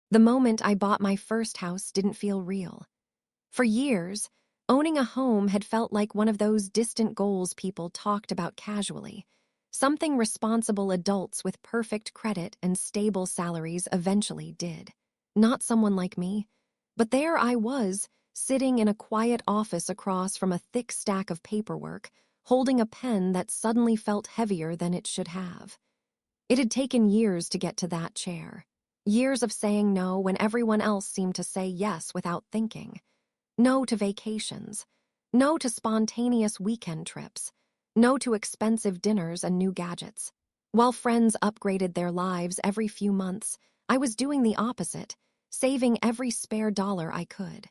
The moment I bought my first house didn't feel real. For years, owning a home had felt like one of those distant goals people talked about casually, something responsible adults with perfect credit and stable salaries eventually did. Not someone like me, but there I was, sitting in a quiet office across from a thick stack of paperwork, holding a pen that suddenly felt heavier than it should have. It had taken years to get to that chair. Years of saying no when everyone else seemed to say yes without thinking. No to vacations. No to spontaneous weekend trips. No to expensive dinners and new gadgets. While friends upgraded their lives every few months, I was doing the opposite, saving every spare dollar I could.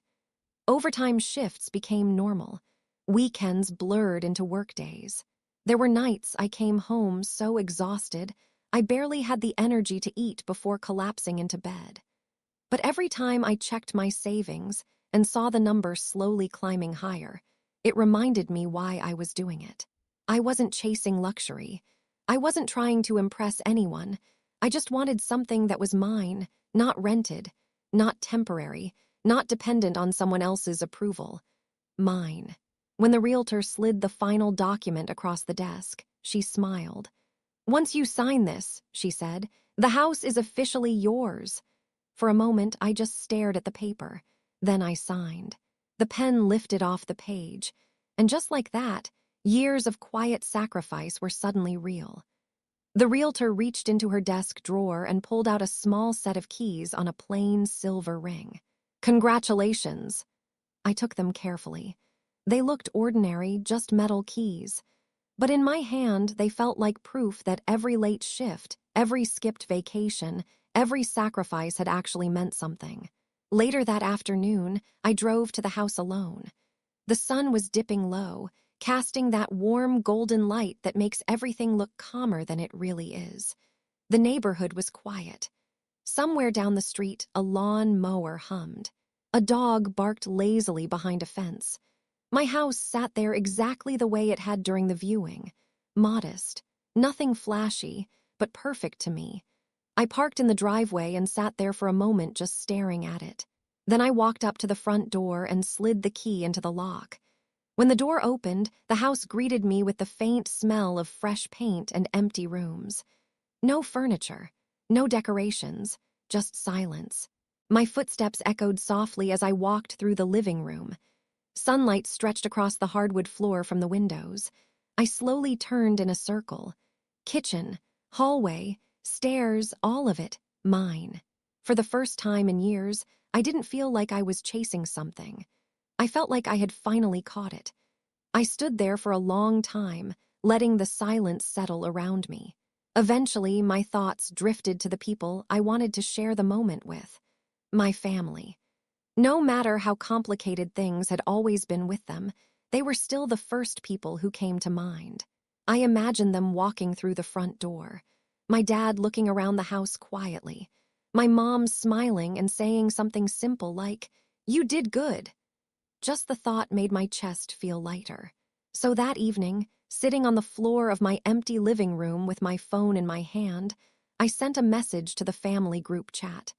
Overtime shifts became normal. Weekends blurred into workdays. There were nights I came home so exhausted, I barely had the energy to eat before collapsing into bed. But every time I checked my savings and saw the number slowly climbing higher, it reminded me why I was doing it. I wasn't chasing luxury. I wasn't trying to impress anyone. I just wanted something that was mine, not rented, not temporary, not dependent on someone else's approval. Mine. When the realtor slid the final document across the desk, she smiled. "Once you sign this," she said, "the house is officially yours." For a moment, I just stared at the paper. Then I signed. The pen lifted off the page. And just like that, years of quiet sacrifice were suddenly real. The realtor reached into her desk drawer and pulled out a small set of keys on a plain silver ring. "Congratulations." I took them carefully. They looked ordinary, just metal keys. But in my hand, they felt like proof that every late shift, every skipped vacation, every sacrifice had actually meant something. Later that afternoon, I drove to the house alone. The sun was dipping low, casting that warm golden light that makes everything look calmer than it really is. The neighborhood was quiet. Somewhere down the street, a lawn mower hummed. A dog barked lazily behind a fence. My house sat there exactly the way it had during the viewing. Modest, nothing flashy, but perfect to me. I parked in the driveway and sat there for a moment just staring at it. Then I walked up to the front door and slid the key into the lock. When the door opened, the house greeted me with the faint smell of fresh paint and empty rooms. No furniture, no decorations, just silence. My footsteps echoed softly as I walked through the living room. Sunlight stretched across the hardwood floor from the windows. I slowly turned in a circle. Kitchen, hallway, stairs, all of it, mine. For the first time in years, I didn't feel like I was chasing something. I felt like I had finally caught it. I stood there for a long time, letting the silence settle around me. Eventually, my thoughts drifted to the people I wanted to share the moment with. My family. No matter how complicated things had always been with them, they were still the first people who came to mind. I imagined them walking through the front door, my dad looking around the house quietly, my mom smiling and saying something simple like, "You did good." Just the thought made my chest feel lighter. So that evening, sitting on the floor of my empty living room with my phone in my hand, I sent a message to the family group chat.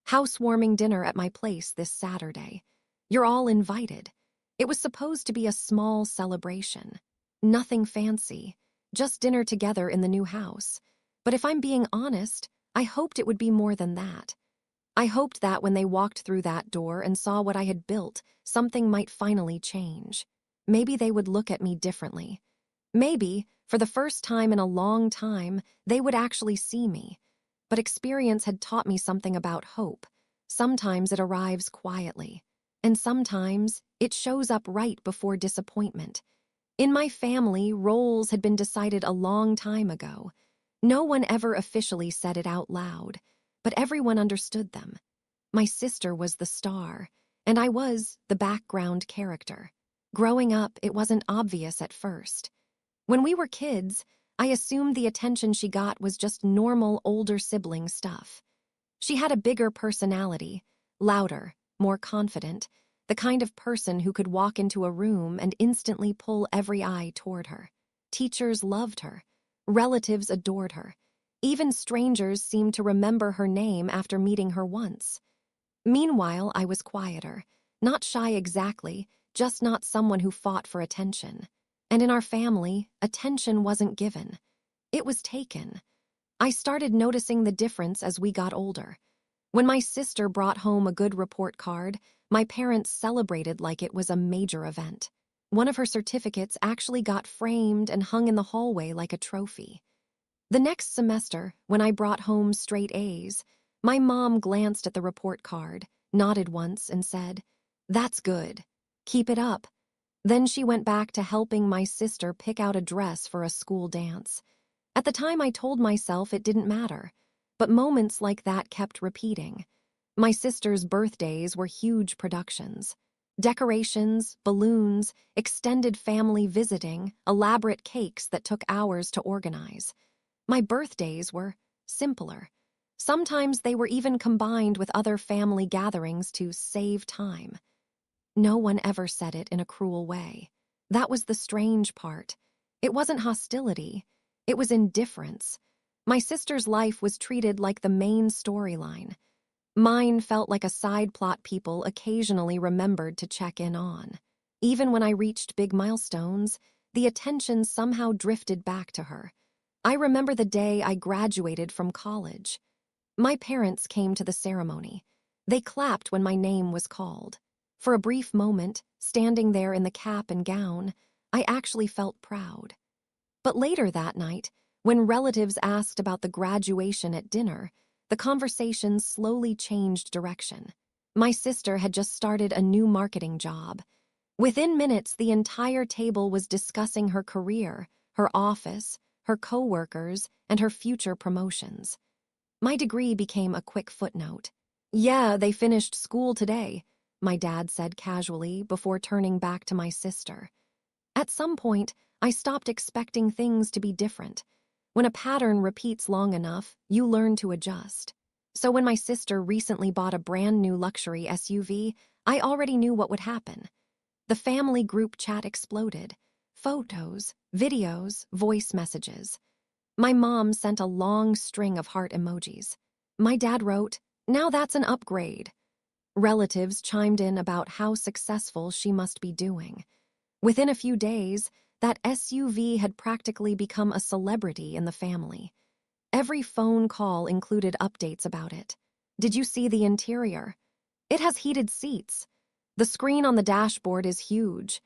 "Housewarming dinner at my place this Saturday. You're all invited." It was supposed to be a small celebration. Nothing fancy, just dinner together in the new house. But if I'm being honest, I hoped it would be more than that. I hoped that when they walked through that door and saw what I had built, something might finally change. Maybe they would look at me differently. Maybe, for the first time in a long time, they would actually see me. But experience had taught me something about hope. Sometimes it arrives quietly, and sometimes it shows up right before disappointment. In my family, roles had been decided a long time ago. No one ever officially said it out loud, but everyone understood them. My sister was the star, and I was the background character. Growing up, it wasn't obvious at first. When we were kids, I assumed the attention she got was just normal older sibling stuff. She had a bigger personality, louder, more confident, the kind of person who could walk into a room and instantly pull every eye toward her. Teachers loved her. Relatives adored her. Even strangers seemed to remember her name after meeting her once. Meanwhile, I was quieter. Not shy exactly, just not someone who fought for attention. And in our family, attention wasn't given. It was taken. I started noticing the difference as we got older. When my sister brought home a good report card, my parents celebrated like it was a major event. One of her certificates actually got framed and hung in the hallway like a trophy. The next semester, when I brought home straight A's, my mom glanced at the report card, nodded once, and said, "That's good. Keep it up." Then she went back to helping my sister pick out a dress for a school dance. At the time, I told myself it didn't matter, but moments like that kept repeating. My sister's birthdays were huge productions. Decorations, balloons, extended family visiting, elaborate cakes that took hours to organize. My birthdays were simpler. Sometimes they were even combined with other family gatherings to save time. No one ever said it in a cruel way. That was the strange part. It wasn't hostility. It was indifference. My sister's life was treated like the main storyline. Mine felt like a side plot people occasionally remembered to check in on. Even when I reached big milestones, the attention somehow drifted back to her. I remember the day I graduated from college. My parents came to the ceremony. They clapped when my name was called. For a brief moment, standing there in the cap and gown, I actually felt proud. But later that night, when relatives asked about the graduation at dinner, the conversation slowly changed direction. My sister had just started a new marketing job. Within minutes, the entire table was discussing her career, her office, her coworkers, and her future promotions. My degree became a quick footnote. "Yeah, they finished school today," my dad said casually before turning back to my sister. At some point, I stopped expecting things to be different. When a pattern repeats long enough, you learn to adjust. So when my sister recently bought a brand new luxury SUV, I already knew what would happen. The family group chat exploded. Photos, videos, voice messages. My mom sent a long string of heart emojis. My dad wrote, "Now that's an upgrade." Relatives chimed in about how successful she must be doing. Within a few days, that SUV had practically become a celebrity in the family. Every phone call included updates about it. "Did you see the interior? It has heated seats. The screen on the dashboard is huge."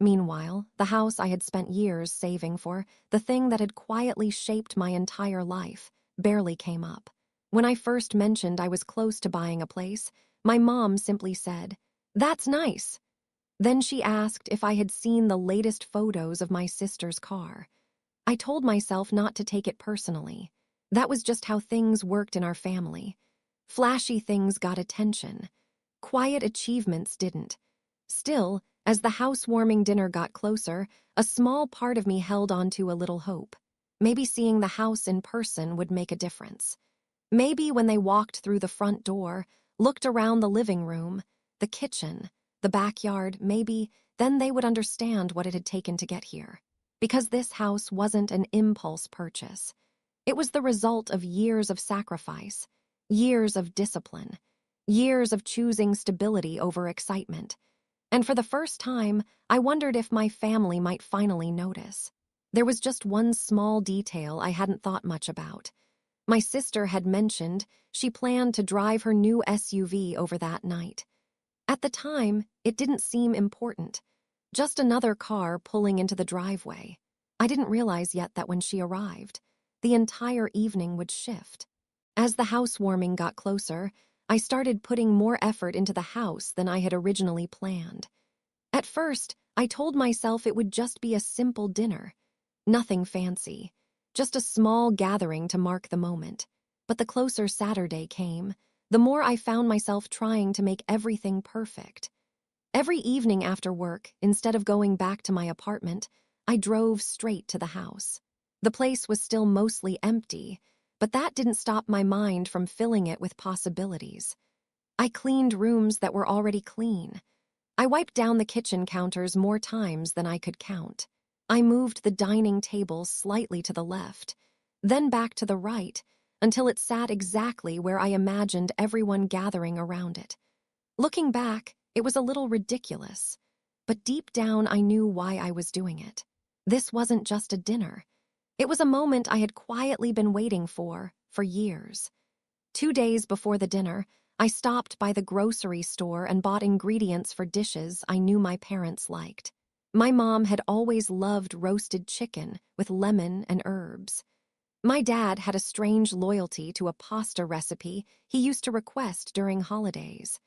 Meanwhile, the house I had spent years saving for, the thing that had quietly shaped my entire life, barely came up. When I first mentioned I was close to buying a place, my mom simply said, "That's nice." Then she asked if I had seen the latest photos of my sister's car. I told myself not to take it personally. That was just how things worked in our family. Flashy things got attention. Quiet achievements didn't. Still, as the housewarming dinner got closer, a small part of me held on to a little hope. Maybe seeing the house in person would make a difference. Maybe when they walked through the front door, looked around the living room, the kitchen, the backyard, maybe then they would understand what it had taken to get here. Because this house wasn't an impulse purchase. It was the result of years of sacrifice, years of discipline, years of choosing stability over excitement. And for the first time, I wondered if my family might finally notice. There was just one small detail I hadn't thought much about. My sister had mentioned she planned to drive her new SUV over that night. At the time, it didn't seem important. Just another car pulling into the driveway. I didn't realize yet that when she arrived, the entire evening would shift. As the housewarming got closer, I started putting more effort into the house than I had originally planned. At first, I told myself it would just be a simple dinner. Nothing fancy. Just a small gathering to mark the moment. But the closer Saturday came, the more I found myself trying to make everything perfect. Every evening after work, instead of going back to my apartment, I drove straight to the house. The place was still mostly empty, but that didn't stop my mind from filling it with possibilities. I cleaned rooms that were already clean. I wiped down the kitchen counters more times than I could count. I moved the dining table slightly to the left. then back to the right, until it sat exactly where I imagined everyone gathering around it. Looking back, it was a little ridiculous, but deep down I knew why I was doing it. This wasn't just a dinner. It was a moment I had quietly been waiting for years. 2 days before the dinner, I stopped by the grocery store and bought ingredients for dishes I knew my parents liked. My mom had always loved roasted chicken with lemon and herbs. My dad had a strange loyalty to a pasta recipe he used to request during holidays.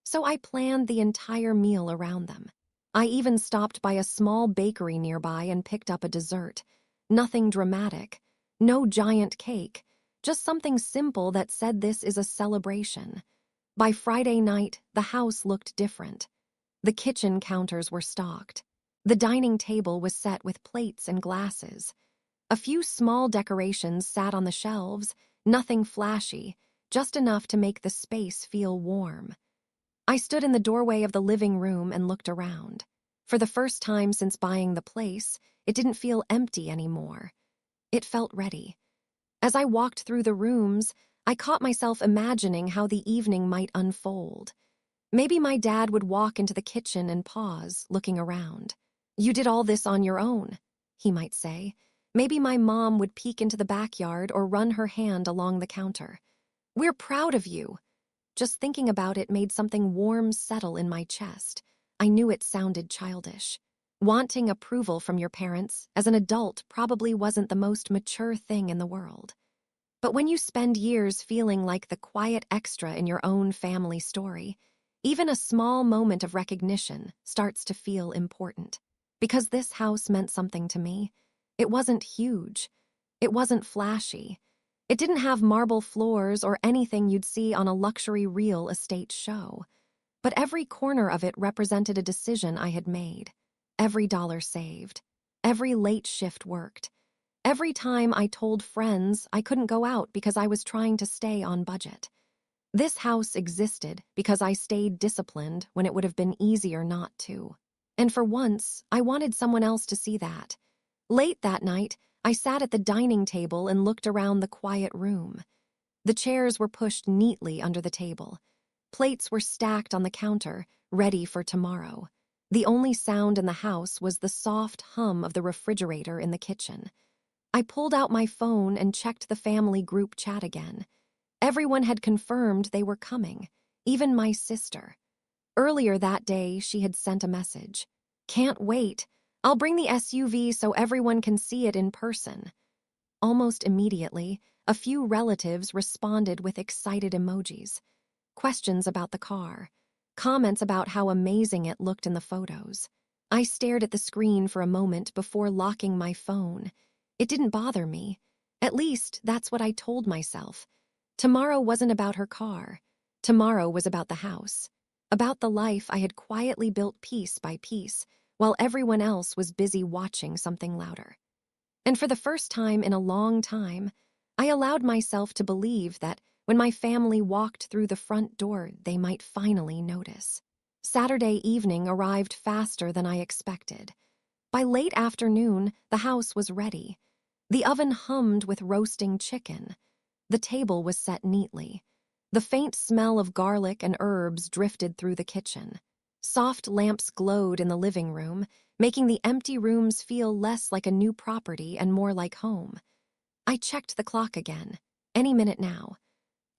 So I planned the entire meal around them. I even stopped by a small bakery nearby and picked up a dessert. Nothing dramatic, no giant cake, just something simple that said this is a celebration. By Friday night, the house looked different. The kitchen counters were stocked. The dining table was set with plates and glasses. A few small decorations sat on the shelves, nothing flashy, just enough to make the space feel warm. I stood in the doorway of the living room and looked around. For the first time since buying the place, it didn't feel empty anymore. It felt ready. As I walked through the rooms, I caught myself imagining how the evening might unfold. Maybe my dad would walk into the kitchen and pause, looking around. "You did all this on your own," he might say. Maybe my mom would peek into the backyard or run her hand along the counter. "We're proud of you." Just thinking about it made something warm settle in my chest. I knew it sounded childish. Wanting approval from your parents as an adult probably wasn't the most mature thing in the world. But when you spend years feeling like the quiet extra in your own family story, even a small moment of recognition starts to feel important. Because this house meant something to me. It wasn't huge. It wasn't flashy. It didn't have marble floors or anything you'd see on a luxury real estate show. But every corner of it represented a decision I had made. Every dollar saved. Every late shift worked. Every time I told friends I couldn't go out because I was trying to stay on budget. This house existed because I stayed disciplined when it would have been easier not to. And for once, I wanted someone else to see that. Late that night, I sat at the dining table and looked around the quiet room. The chairs were pushed neatly under the table. Plates were stacked on the counter, ready for tomorrow. The only sound in the house was the soft hum of the refrigerator in the kitchen. I pulled out my phone and checked the family group chat again. Everyone had confirmed they were coming, even my sister. Earlier that day, she had sent a message. "Can't wait. I'll bring the SUV so everyone can see it in person." Almost immediately, a few relatives responded with excited emojis. Questions about the car. Comments about how amazing it looked in the photos. I stared at the screen for a moment before locking my phone. It didn't bother me. At least, that's what I told myself. Tomorrow wasn't about her car. Tomorrow was about the house. About the life I had quietly built piece by piece, while everyone else was busy watching something louder. And for the first time in a long time, I allowed myself to believe that when my family walked through the front door, they might finally notice. Saturday evening arrived faster than I expected. By late afternoon, the house was ready. The oven hummed with roasting chicken. The table was set neatly. The faint smell of garlic and herbs drifted through the kitchen. Soft lamps glowed in the living room, making the empty rooms feel less like a new property and more like home. I checked the clock again. Any minute now.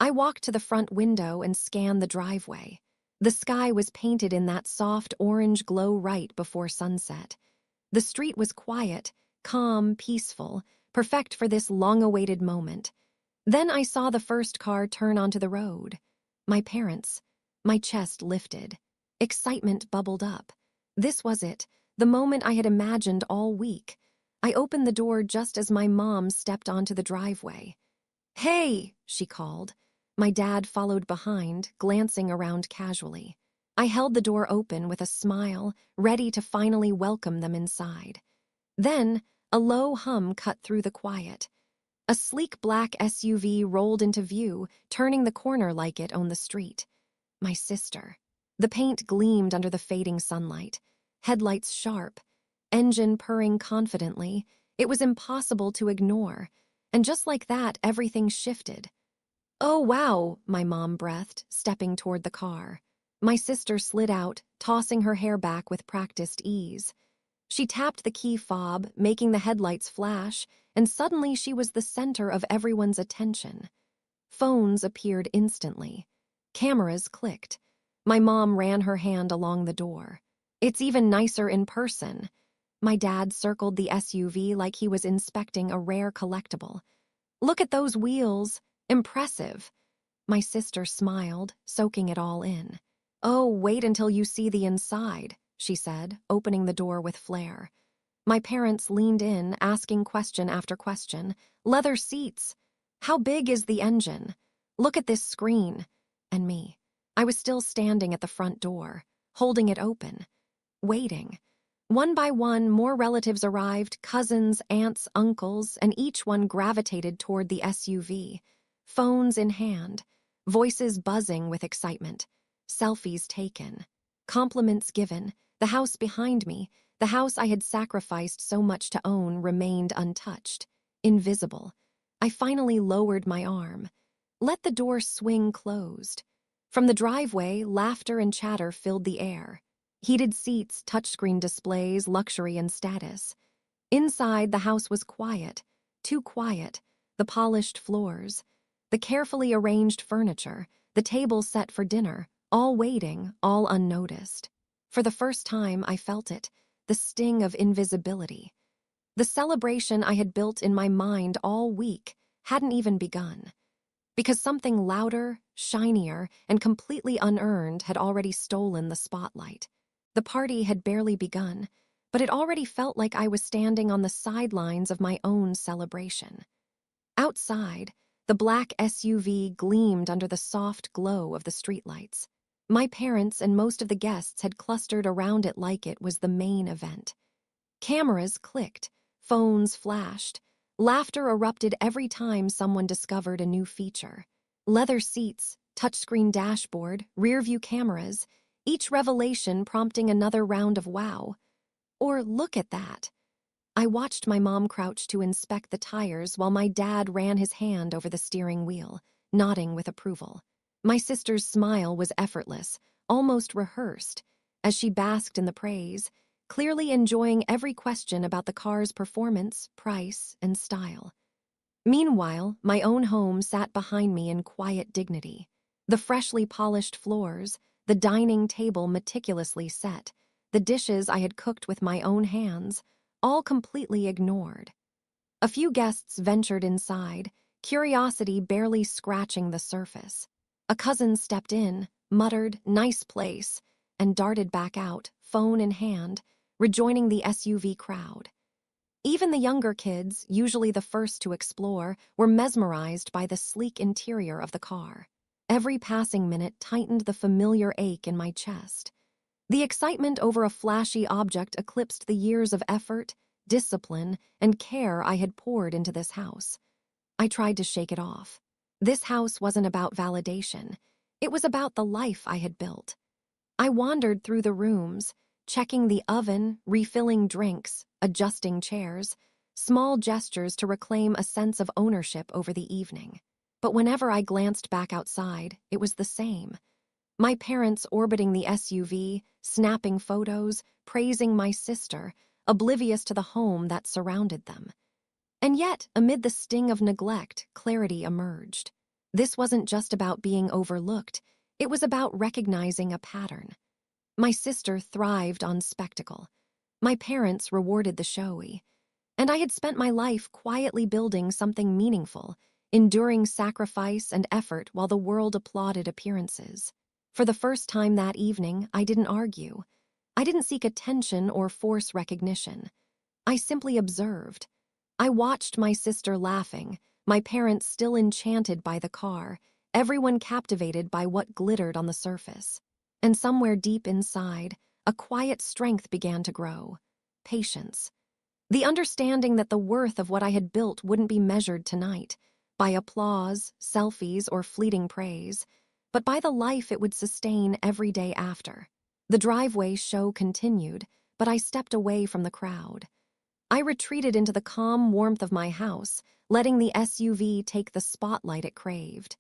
I walked to the front window and scanned the driveway. The sky was painted in that soft orange glow right before sunset. The street was quiet, calm, peaceful, perfect for this long-awaited moment. Then I saw the first car turn onto the road. My parents. My chest lifted. Excitement bubbled up. This was it, the moment I had imagined all week. I opened the door just as my mom stepped onto the driveway. "Hey," she called. My dad followed behind, glancing around casually. I held the door open with a smile, ready to finally welcome them inside. Then, a low hum cut through the quiet. A sleek black SUV rolled into view, turning the corner like it owned the street. My sister. The paint gleamed under the fading sunlight. Headlights sharp. Engine purring confidently. It was impossible to ignore. And just like that, everything shifted. "Oh, wow," my mom breathed, stepping toward the car. My sister slid out, tossing her hair back with practiced ease. She tapped the key fob, making the headlights flash, and suddenly she was the center of everyone's attention. Phones appeared instantly. Cameras clicked. My mom ran her hand along the door. "It's even nicer in person." My dad circled the SUV like he was inspecting a rare collectible. "Look at those wheels. Impressive." My sister smiled, soaking it all in. "Oh, wait until you see the inside," she said, opening the door with flair. My parents leaned in, asking question after question. "Leather seats. How big is the engine? Look at this screen." And me. I was still standing at the front door, holding it open, waiting. One by one, more relatives arrived, cousins, aunts, uncles, and each one gravitated toward the SUV, phones in hand, voices buzzing with excitement, selfies taken, compliments given. The house behind me, the house I had sacrificed so much to own, remained untouched, invisible. I finally lowered my arm, let the door swing closed. From the driveway, laughter and chatter filled the air. Heated seats, touchscreen displays, luxury and status. Inside, the house was quiet, too quiet. The polished floors, the carefully arranged furniture, the table set for dinner, all waiting, all unnoticed. For the first time, I felt it, the sting of invisibility. The celebration I had built in my mind all week hadn't even begun, because something louder, shinier, and completely unearned had already stolen the spotlight. The party had barely begun, but it already felt like I was standing on the sidelines of my own celebration. Outside, the black SUV gleamed under the soft glow of the streetlights. My parents and most of the guests had clustered around it like it was the main event. Cameras clicked, phones flashed, laughter erupted every time someone discovered a new feature. Leather seats, touchscreen dashboard, rear-view cameras, each revelation prompting another round of wow. Or "look at that." I watched my mom crouch to inspect the tires while my dad ran his hand over the steering wheel, nodding with approval. My sister's smile was effortless, almost rehearsed, as she basked in the praise, clearly enjoying every question about the car's performance, price, and style. Meanwhile, my own home sat behind me in quiet dignity. The freshly polished floors, the dining table meticulously set, the dishes I had cooked with my own hands, all completely ignored. A few guests ventured inside, curiosity barely scratching the surface. A cousin stepped in, muttered, "Nice place," and darted back out, phone in hand, rejoining the SUV crowd. Even the younger kids, usually the first to explore, were mesmerized by the sleek interior of the car. Every passing minute tightened the familiar ache in my chest. The excitement over a flashy object eclipsed the years of effort, discipline, and care I had poured into this house. I tried to shake it off. This house wasn't about validation. It was about the life I had built. I wandered through the rooms, checking the oven, refilling drinks, adjusting chairs, small gestures to reclaim a sense of ownership over the evening. But whenever I glanced back outside, it was the same. My parents orbiting the SUV, snapping photos, praising my sister, oblivious to the home that surrounded them. And yet, amid the sting of neglect, clarity emerged. This wasn't just about being overlooked, it was about recognizing a pattern. My sister thrived on spectacle. My parents rewarded the showy. And I had spent my life quietly building something meaningful, enduring sacrifice and effort while the world applauded appearances. For the first time that evening, I didn't argue. I didn't seek attention or force recognition. I simply observed. I watched my sister laughing, my parents still enchanted by the car, everyone captivated by what glittered on the surface. And somewhere deep inside, a quiet strength began to grow. Patience. The understanding that the worth of what I had built wouldn't be measured tonight by applause, selfies, or fleeting praise, but by the life it would sustain every day after. The driveway show continued, but I stepped away from the crowd. I retreated into the calm warmth of my house, letting the SUV take the spotlight it craved.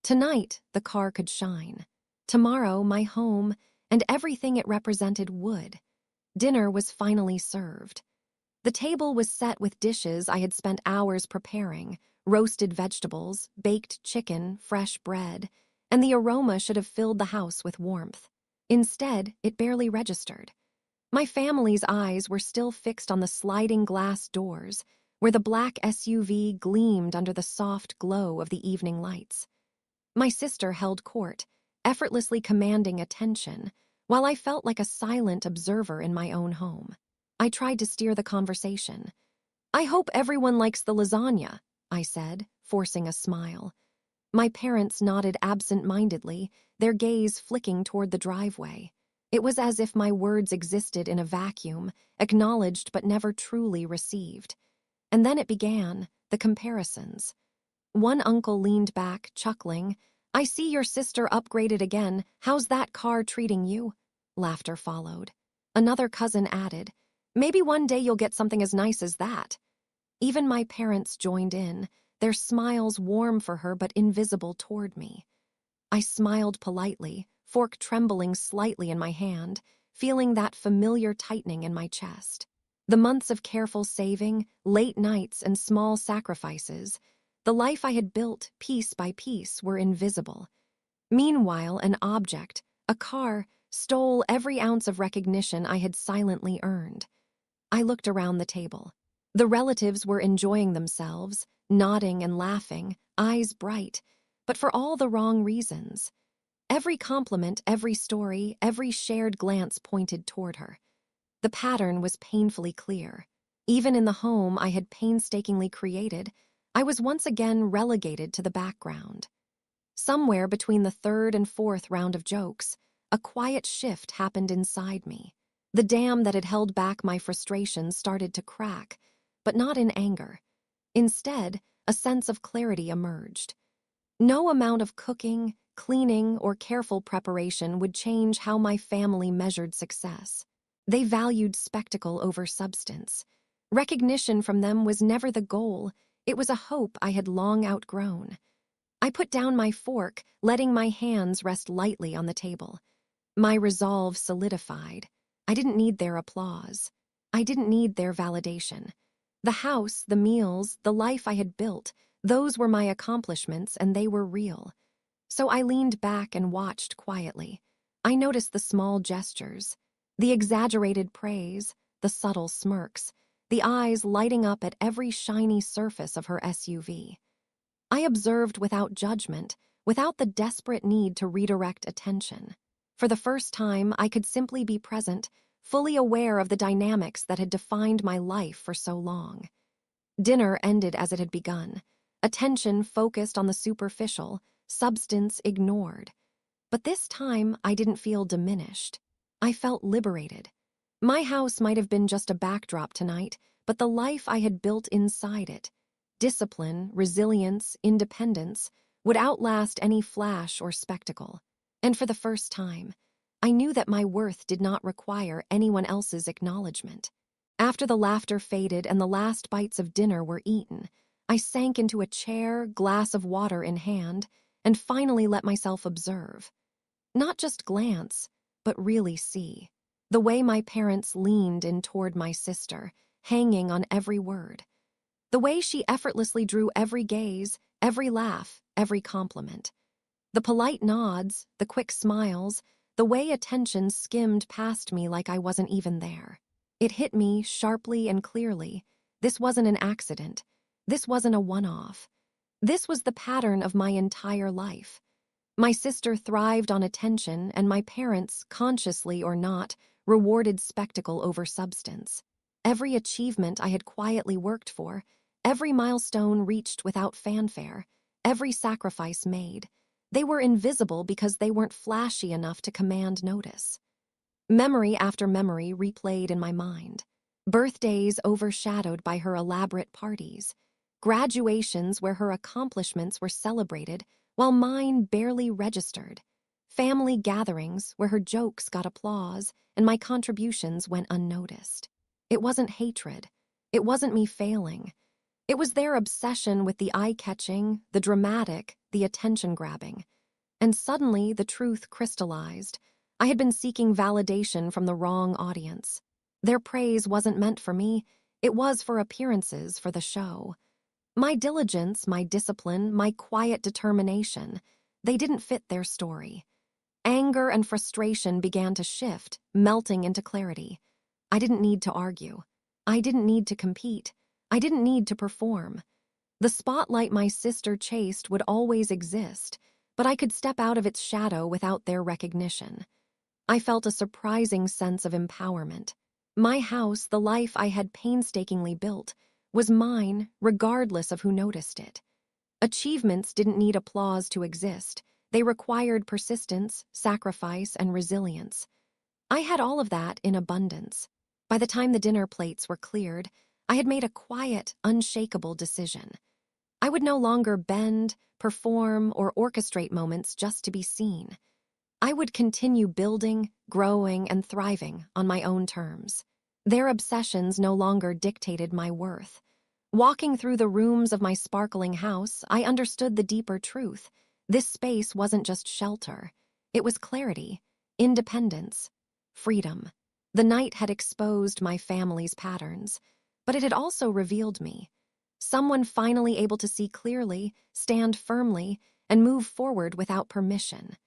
Tonight, the car could shine. Tomorrow, my home and everything it represented would. Dinner was finally served. The table was set with dishes I had spent hours preparing: roasted vegetables, baked chicken, fresh bread, and the aroma should have filled the house with warmth. Instead, it barely registered. My family's eyes were still fixed on the sliding glass doors, where the black SUV gleamed under the soft glow of the evening lights. My sister held court, effortlessly commanding attention, while I felt like a silent observer in my own home. I tried to steer the conversation. "I hope everyone likes the lasagna," I said, forcing a smile. My parents nodded absent-mindedly, their gaze flicking toward the driveway. It was as if my words existed in a vacuum, acknowledged but never truly received. And then it began, the comparisons. One uncle leaned back, chuckling. "I see your sister upgraded again. How's that car treating you?" Laughter followed. Another cousin added, "Maybe one day you'll get something as nice as that." Even my parents joined in, their smiles warm for her but invisible toward me. I smiled politely, fork trembling slightly in my hand, feeling that familiar tightening in my chest. The months of careful saving, late nights, and small sacrifices, the life I had built piece by piece, were invisible. Meanwhile, an object, a car, stole every ounce of recognition I had silently earned. I looked around the table. The relatives were enjoying themselves, nodding and laughing, eyes bright, but for all the wrong reasons. Every compliment, every story, every shared glance pointed toward her. The pattern was painfully clear. Even in the home I had painstakingly created, I was once again relegated to the background. Somewhere between the third and fourth round of jokes, a quiet shift happened inside me. The dam that had held back my frustrations started to crack, but not in anger. Instead, a sense of clarity emerged. No amount of cooking, cleaning, or careful preparation would change how my family measured success. They valued spectacle over substance. Recognition from them was never the goal, it was a hope I had long outgrown. I put down my fork, letting my hands rest lightly on the table. My resolve solidified. I didn't need their applause. I didn't need their validation. The house, the meals, the life I had built, those were my accomplishments, and they were real. So I leaned back and watched quietly. I noticed the small gestures, the exaggerated praise, the subtle smirks, the eyes lighting up at every shiny surface of her SUV. I observed without judgment, without the desperate need to redirect attention. For the first time, I could simply be present, fully aware of the dynamics that had defined my life for so long. Dinner ended as it had begun. Attention focused on the superficial, substance ignored. But this time, I didn't feel diminished. I felt liberated. My house might have been just a backdrop tonight, but the life I had built inside it, discipline, resilience, independence, would outlast any flash or spectacle. And for the first time, I knew that my worth did not require anyone else's acknowledgement. After the laughter faded and the last bites of dinner were eaten, I sank into a chair, glass of water in hand, and finally let myself observe. Not just glance, but really see. The way my parents leaned in toward my sister, hanging on every word. The way she effortlessly drew every gaze, every laugh, every compliment. The polite nods, the quick smiles, the way attention skimmed past me like I wasn't even there. It hit me sharply and clearly. This wasn't an accident. This wasn't a one-off. This was the pattern of my entire life. My sister thrived on attention, and my parents, consciously or not, rewarded spectacle over substance. Every achievement I had quietly worked for, every milestone reached without fanfare, every sacrifice made, they were invisible because they weren't flashy enough to command notice. Memory after memory replayed in my mind. Birthdays overshadowed by her elaborate parties. Graduations where her accomplishments were celebrated while mine barely registered. Family gatherings where her jokes got applause and my contributions went unnoticed. It wasn't hatred. It wasn't me failing. It was their obsession with the eye-catching, the dramatic, the attention-grabbing. And suddenly, the truth crystallized. I had been seeking validation from the wrong audience. Their praise wasn't meant for me. It was for appearances, for the show. My diligence, my discipline, my quiet determination, they didn't fit their story. Anger and frustration began to shift, melting into clarity. I didn't need to argue. I didn't need to compete. I didn't need to perform. The spotlight my sister chased would always exist, but I could step out of its shadow without their recognition. I felt a surprising sense of empowerment. My house, the life I had painstakingly built, was mine regardless of who noticed it. Achievements didn't need applause to exist. They required persistence, sacrifice, and resilience. I had all of that in abundance. By the time the dinner plates were cleared, I had made a quiet, unshakable decision. I would no longer bend, perform, or orchestrate moments just to be seen. I would continue building, growing, and thriving on my own terms. Their obsessions no longer dictated my worth. Walking through the rooms of my sparkling house, I understood the deeper truth. This space wasn't just shelter. It was clarity, independence, freedom. The night had exposed my family's patterns, but it had also revealed me. Someone finally able to see clearly, stand firmly, and move forward without permission.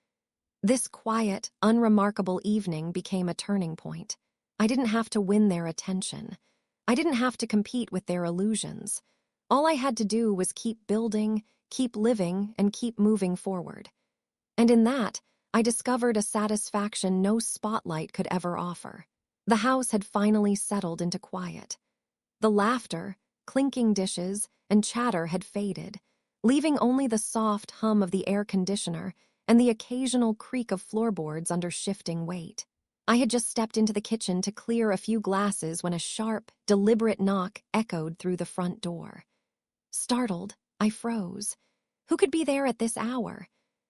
This quiet, unremarkable evening became a turning point. I didn't have to win their attention. I didn't have to compete with their illusions. All I had to do was keep building, keep living, and keep moving forward. And in that, I discovered a satisfaction no spotlight could ever offer. The house had finally settled into quiet. The laughter, clinking dishes, and chatter had faded, leaving only the soft hum of the air conditioner and the occasional creak of floorboards under shifting weight. I had just stepped into the kitchen to clear a few glasses when a sharp, deliberate knock echoed through the front door. Startled, I froze. Who could be there at this hour?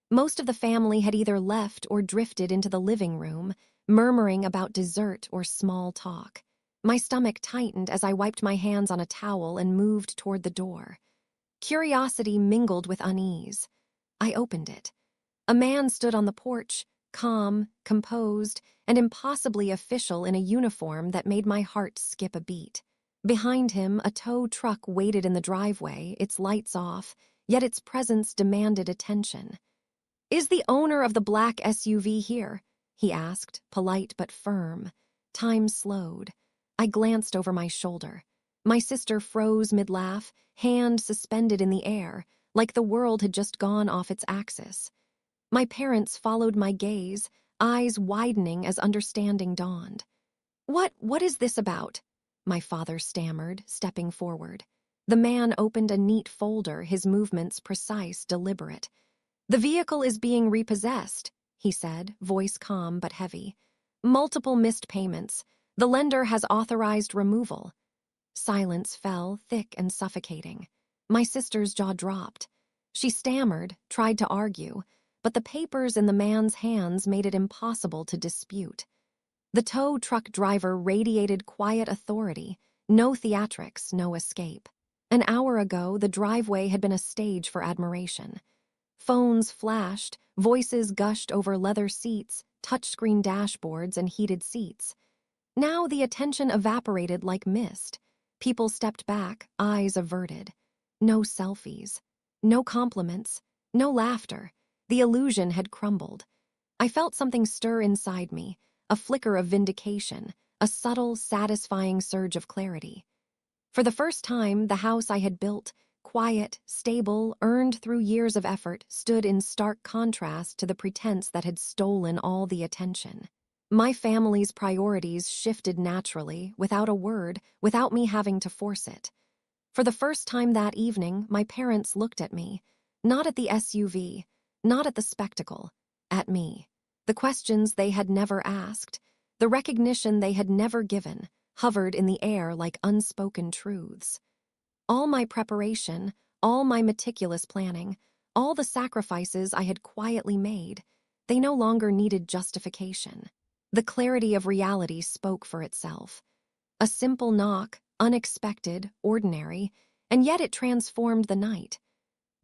Most of the family had either left or drifted into the living room, murmuring about dessert or small talk. My stomach tightened as I wiped my hands on a towel and moved toward the door. Curiosity mingled with unease. I opened it. A man stood on the porch, calm, composed, and impossibly official in a uniform that made my heart skip a beat. Behind him, a tow truck waited in the driveway, its lights off, yet its presence demanded attention. "Is the owner of the black SUV here?" he asked, polite but firm. Time slowed. I glanced over my shoulder. My sister froze mid-laugh, hand suspended in the air, like the world had just gone off its axis. My parents followed my gaze, eyes widening as understanding dawned. What is this about?" my father stammered, stepping forward. The man opened a neat folder, his movements precise, deliberate. "The vehicle is being repossessed," he said, voice calm but heavy. "Multiple missed payments. The lender has authorized removal." Silence fell, thick and suffocating. My sister's jaw dropped. She stammered, tried to argue, but the papers in the man's hands made it impossible to dispute. The tow truck driver radiated quiet authority, no theatrics, no escape. An hour ago, the driveway had been a stage for admiration. Phones flashed, voices gushed over leather seats, touchscreen dashboards, and heated seats. Now the attention evaporated like mist. People stepped back, eyes averted. No selfies. No compliments. No laughter. The illusion had crumbled. I felt something stir inside me, a flicker of vindication, a subtle, satisfying surge of clarity. For the first time, the house I had built, quiet, stable, earned through years of effort, stood in stark contrast to the pretense that had stolen all the attention. My family's priorities shifted naturally, without a word, without me having to force it. For the first time that evening, my parents looked at me, not at the SUV, not at the spectacle, at me. The questions they had never asked, the recognition they had never given, hovered in the air like unspoken truths. All my preparation, all my meticulous planning, all the sacrifices I had quietly made, they no longer needed justification. The clarity of reality spoke for itself. A simple knock, unexpected, ordinary, and yet it transformed the night.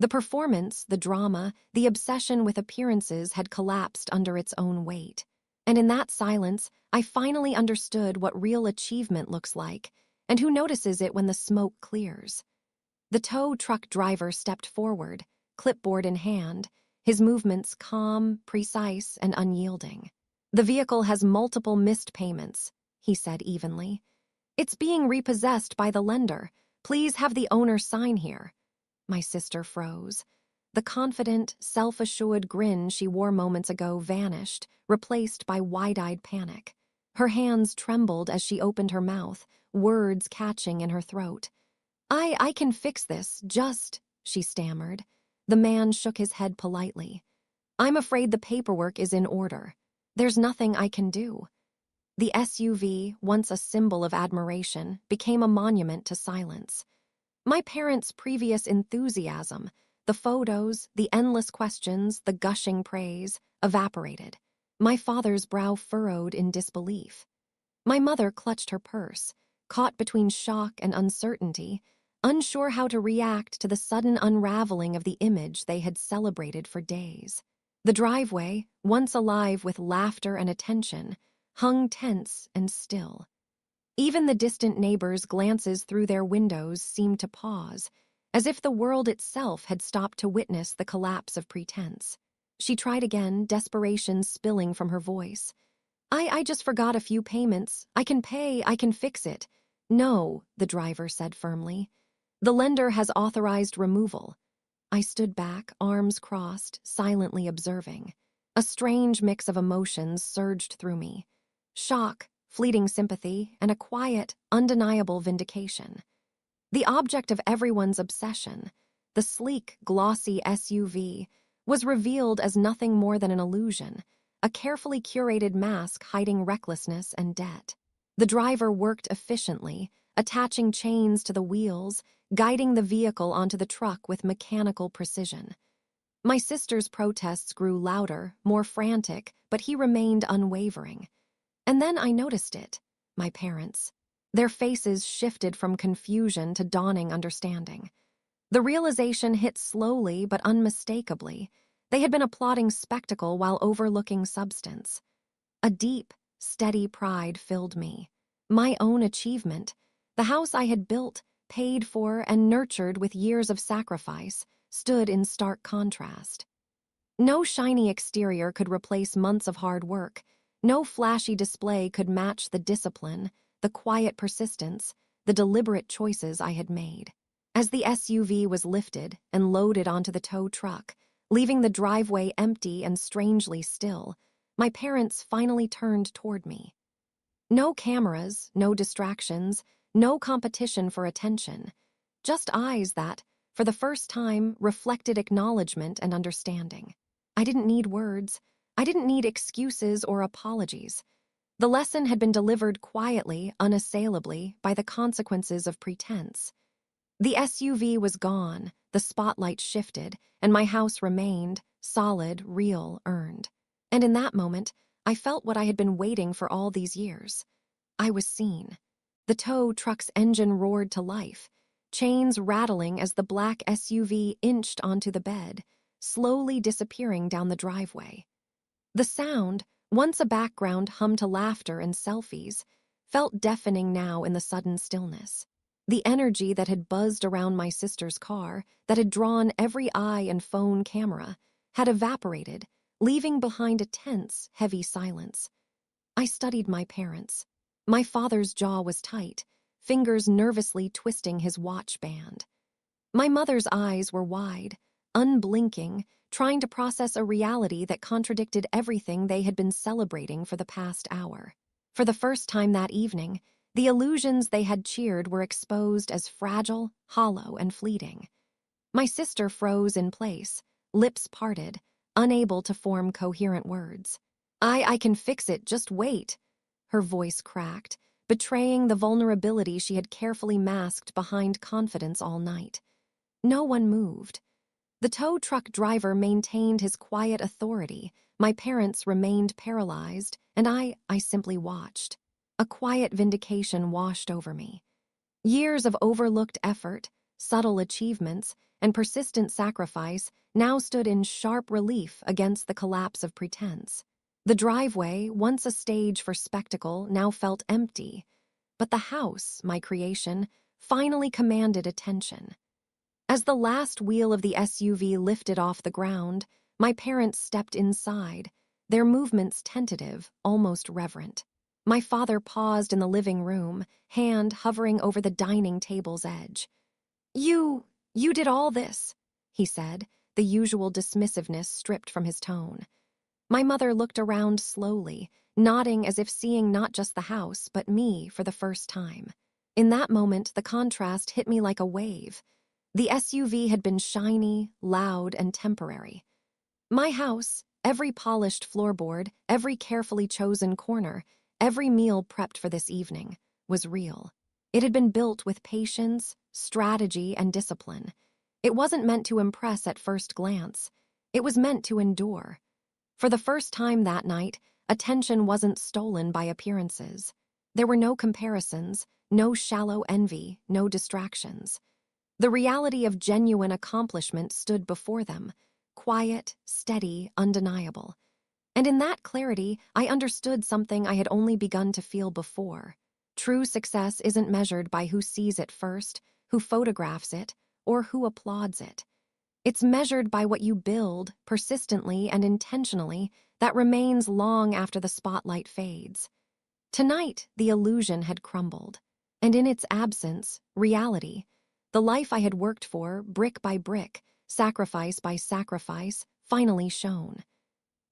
The performance, the drama, the obsession with appearances had collapsed under its own weight. And in that silence, I finally understood what real achievement looks like, and who notices it when the smoke clears. The tow truck driver stepped forward, clipboard in hand, his movements calm, precise, and unyielding. "The vehicle has multiple missed payments," he said evenly. "It's being repossessed by the lender. Please have the owner sign here." My sister froze. The confident, self-assured grin she wore moments ago vanished, replaced by wide-eyed panic. Her hands trembled as she opened her mouth, words catching in her throat. I can fix this, just," she stammered. The man shook his head politely. "I'm afraid the paperwork is in order. There's nothing I can do." The SUV, once a symbol of admiration, became a monument to silence. My parents' previous enthusiasm, the photos, the endless questions, the gushing praise, evaporated. My father's brow furrowed in disbelief. My mother clutched her purse, caught between shock and uncertainty, unsure how to react to the sudden unraveling of the image they had celebrated for days. The driveway, once alive with laughter and attention, hung tense and still. Even the distant neighbors' glances through their windows seemed to pause, as if the world itself had stopped to witness the collapse of pretense. She tried again, desperation spilling from her voice. I just forgot a few payments. I can pay, I can fix it." "No," the driver said firmly. "The lender has authorized removal." I stood back, arms crossed, silently observing. A strange mix of emotions surged through me. Shock, fleeting sympathy, and a quiet, undeniable vindication. The object of everyone's obsession, the sleek, glossy SUV, was revealed as nothing more than an illusion, a carefully curated mask hiding recklessness and debt. The driver worked efficiently, attaching chains to the wheels, guiding the vehicle onto the truck with mechanical precision. My sister's protests grew louder, more frantic, but he remained unwavering. And then I noticed it, my parents. Their faces shifted from confusion to dawning understanding. The realization hit slowly but unmistakably. They had been applauding spectacle while overlooking substance. A deep, steady pride filled me. My own achievement, the house I had built, paid for, and nurtured with years of sacrifice, stood in stark contrast. No shiny exterior could replace months of hard work. No flashy display could match the discipline, the quiet persistence, the deliberate choices I had made. As the SUV was lifted and loaded onto the tow truck, leaving the driveway empty and strangely still, my parents finally turned toward me. No cameras, no distractions, no competition for attention. Just eyes that, for the first time, reflected acknowledgement and understanding. I didn't need words. I didn't need excuses or apologies. The lesson had been delivered quietly, unassailably, by the consequences of pretense. The SUV was gone, the spotlight shifted, and my house remained, solid, real, earned. And in that moment, I felt what I had been waiting for all these years. I was seen. The tow truck's engine roared to life, chains rattling as the black SUV inched onto the bed, slowly disappearing down the driveway. The sound, once a background hum to laughter and selfies, felt deafening now in the sudden stillness. The energy that had buzzed around my sister's car, that had drawn every eye and phone camera, had evaporated, leaving behind a tense, heavy silence. I studied my parents. My father's jaw was tight, fingers nervously twisting his watch band. My mother's eyes were wide, unblinking, trying to process a reality that contradicted everything they had been celebrating for the past hour. For the first time that evening, the illusions they had cheered were exposed as fragile, hollow, and fleeting. My sister froze in place, lips parted, unable to form coherent words. I can fix it, just wait." Her voice cracked, betraying the vulnerability she had carefully masked behind confidence all night. No one moved. The tow truck driver maintained his quiet authority, my parents remained paralyzed, and I simply watched. A quiet vindication washed over me. Years of overlooked effort, subtle achievements, and persistent sacrifice now stood in sharp relief against the collapse of pretense. The driveway, once a stage for spectacle, now felt empty, but the house, my creation, finally commanded attention. As the last wheel of the SUV lifted off the ground, my parents stepped inside, their movements tentative, almost reverent. My father paused in the living room, hand hovering over the dining table's edge. You did all this," he said, the usual dismissiveness stripped from his tone. My mother looked around slowly, nodding as if seeing not just the house, but me for the first time. In that moment, the contrast hit me like a wave. The SUV had been shiny, loud, and temporary. My house, every polished floorboard, every carefully chosen corner, every meal prepped for this evening, was real. It had been built with patience, strategy, and discipline. It wasn't meant to impress at first glance. It was meant to endure. For the first time that night, attention wasn't stolen by appearances. There were no comparisons, no shallow envy, no distractions. The reality of genuine accomplishment stood before them, quiet, steady, undeniable. And in that clarity, I understood something I had only begun to feel before. True success isn't measured by who sees it first, who photographs it, or who applauds it. It's measured by what you build, persistently and intentionally, that remains long after the spotlight fades. Tonight, the illusion had crumbled, and in its absence, reality, the life I had worked for, brick by brick, sacrifice by sacrifice, finally shone.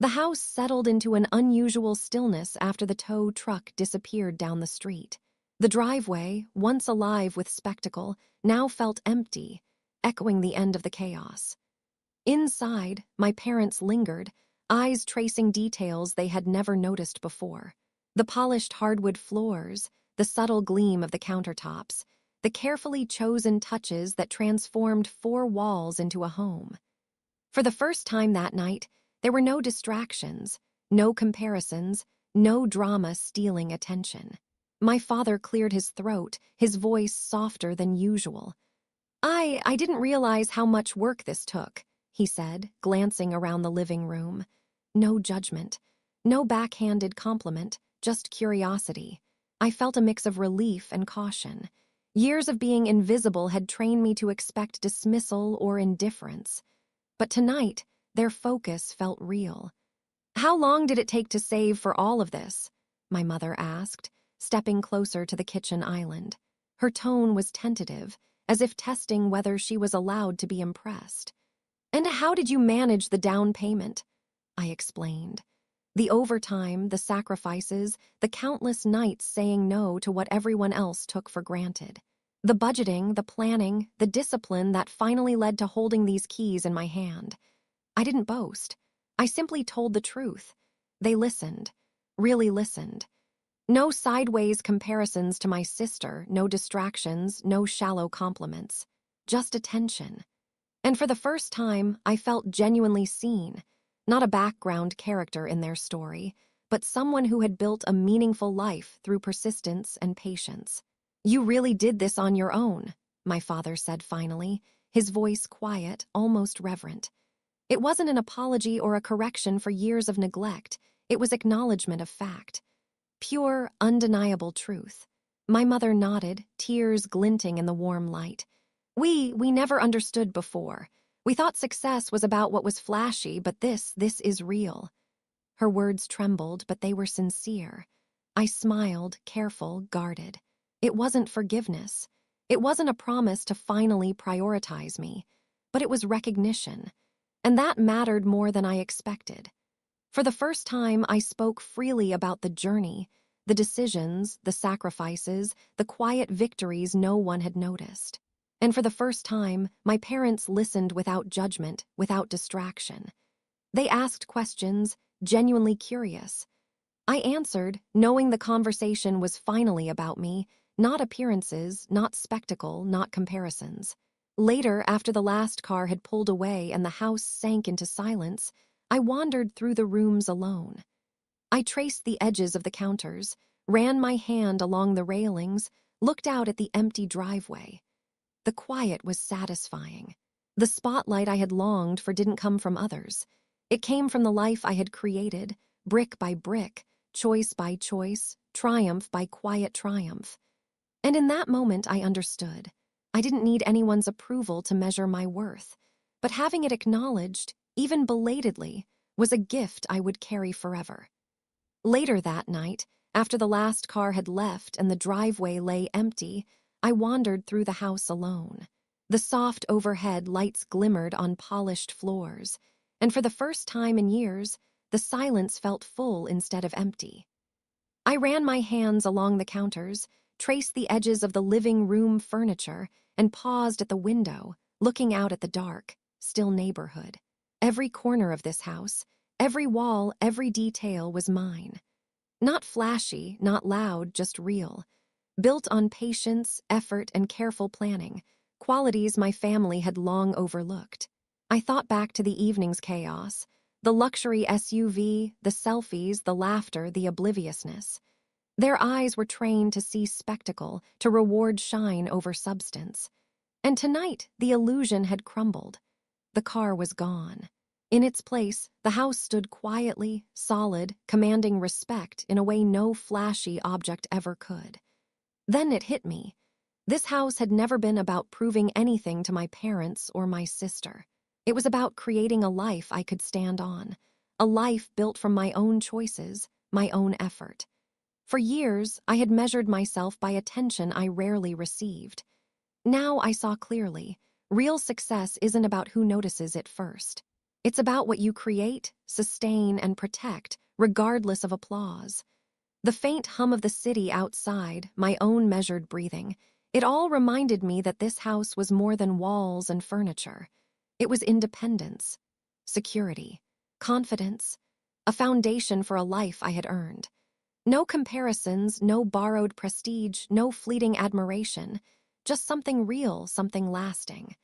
The house settled into an unusual stillness after the tow truck disappeared down the street. The driveway, once alive with spectacle, now felt empty, echoing the end of the chaos. Inside, my parents lingered, eyes tracing details they had never noticed before. The polished hardwood floors, the subtle gleam of the countertops, the carefully chosen touches that transformed four walls into a home. For the first time that night, there were no distractions, no comparisons, no drama stealing attention. My father cleared his throat, his voice softer than usual. I didn't realize how much work this took," he said, glancing around the living room. No judgment, no backhanded compliment, just curiosity. I felt a mix of relief and caution. Years of being invisible had trained me to expect dismissal or indifference. But tonight, their focus felt real. "How long did it take to save for all of this?" my mother asked, stepping closer to the kitchen island. Her tone was tentative, as if testing whether she was allowed to be impressed. "And how did you manage the down payment?" I explained. The overtime, the sacrifices, the countless nights saying no to what everyone else took for granted. The budgeting, the planning, the discipline that finally led to holding these keys in my hand. I didn't boast. I simply told the truth. They listened, really listened. No sideways comparisons to my sister, no distractions, no shallow compliments. Just attention. And for the first time, I felt genuinely seen, not a background character in their story, but someone who had built a meaningful life through persistence and patience. "You really did this on your own," my father said finally, his voice quiet, almost reverent. It wasn't an apology or a correction for years of neglect. It was acknowledgement of fact. Pure, undeniable truth. My mother nodded, tears glinting in the warm light. We never understood before. We thought success was about what was flashy, but this is real." Her words trembled, but they were sincere. I smiled, careful, guarded. It wasn't forgiveness. It wasn't a promise to finally prioritize me, but it was recognition. And that mattered more than I expected. For the first time, I spoke freely about the journey, the decisions, the sacrifices, the quiet victories no one had noticed. And for the first time, my parents listened without judgment, without distraction. They asked questions, genuinely curious. I answered, knowing the conversation was finally about me, not appearances, not spectacle, not comparisons. Later, after the last car had pulled away and the house sank into silence, I wandered through the rooms alone. I traced the edges of the counters, ran my hand along the railings, looked out at the empty driveway. The quiet was satisfying. The spotlight I had longed for didn't come from others. It came from the life I had created, brick by brick, choice by choice, triumph by quiet triumph. And in that moment I understood. I didn't need anyone's approval to measure my worth, but having it acknowledged, even belatedly, was a gift I would carry forever. Later that night, after the last car had left and the driveway lay empty, I wandered through the house alone. The soft overhead lights glimmered on polished floors, and for the first time in years, the silence felt full instead of empty. I ran my hands along the counters, traced the edges of the living room furniture, and paused at the window, looking out at the dark, still neighborhood. Every corner of this house, every wall, every detail was mine. Not flashy, not loud, just real. Built on patience, effort, and careful planning, qualities my family had long overlooked. I thought back to the evening's chaos, the luxury SUV, the selfies, the laughter, the obliviousness. Their eyes were trained to see spectacle, to reward shine over substance. And tonight, the illusion had crumbled. The car was gone. In its place, the house stood quietly, solid, commanding respect in a way no flashy object ever could. Then it hit me. This house had never been about proving anything to my parents or my sister. It was about creating a life I could stand on, a life built from my own choices, my own effort. For years, I had measured myself by attention I rarely received. Now I saw clearly, real success isn't about who notices it first. It's about what you create, sustain, and protect, regardless of applause. The faint hum of the city outside, my own measured breathing, it all reminded me that this house was more than walls and furniture. It was independence, security, confidence, a foundation for a life I had earned. No comparisons, no borrowed prestige, no fleeting admiration, just something real, something lasting.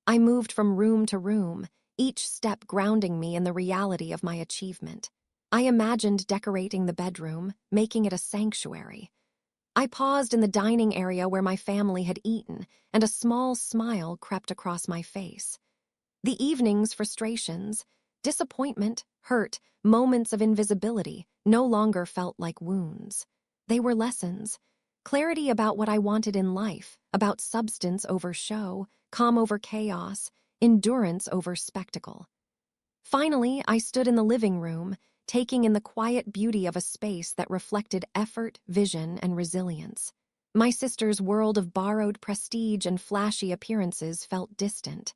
I moved from room to room, each step grounding me in the reality of my achievement. I imagined decorating the bedroom, making it a sanctuary. I paused in the dining area where my family had eaten, and a small smile crept across my face. The evening's frustrations, disappointment, hurt, moments of invisibility no longer felt like wounds. They were lessons, clarity about what I wanted in life, about substance over show, calm over chaos, endurance over spectacle. Finally, I stood in the living room, taking in the quiet beauty of a space that reflected effort, vision, and resilience. My sister's world of borrowed prestige and flashy appearances felt distant.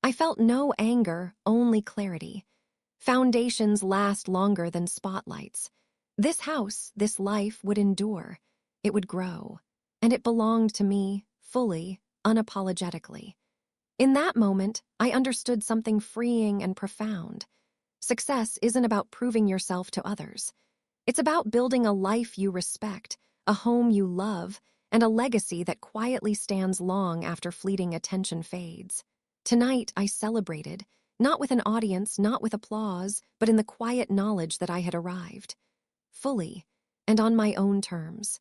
I felt no anger, only clarity. Foundations last longer than spotlights. This house, this life would endure. It would grow. And it belonged to me, fully, unapologetically. In that moment, I understood something freeing and profound. Success isn't about proving yourself to others. It's about building a life you respect, a home you love, and a legacy that quietly stands long after fleeting attention fades. Tonight, I celebrated, not with an audience, not with applause, but in the quiet knowledge that I had arrived. Fully, and on my own terms.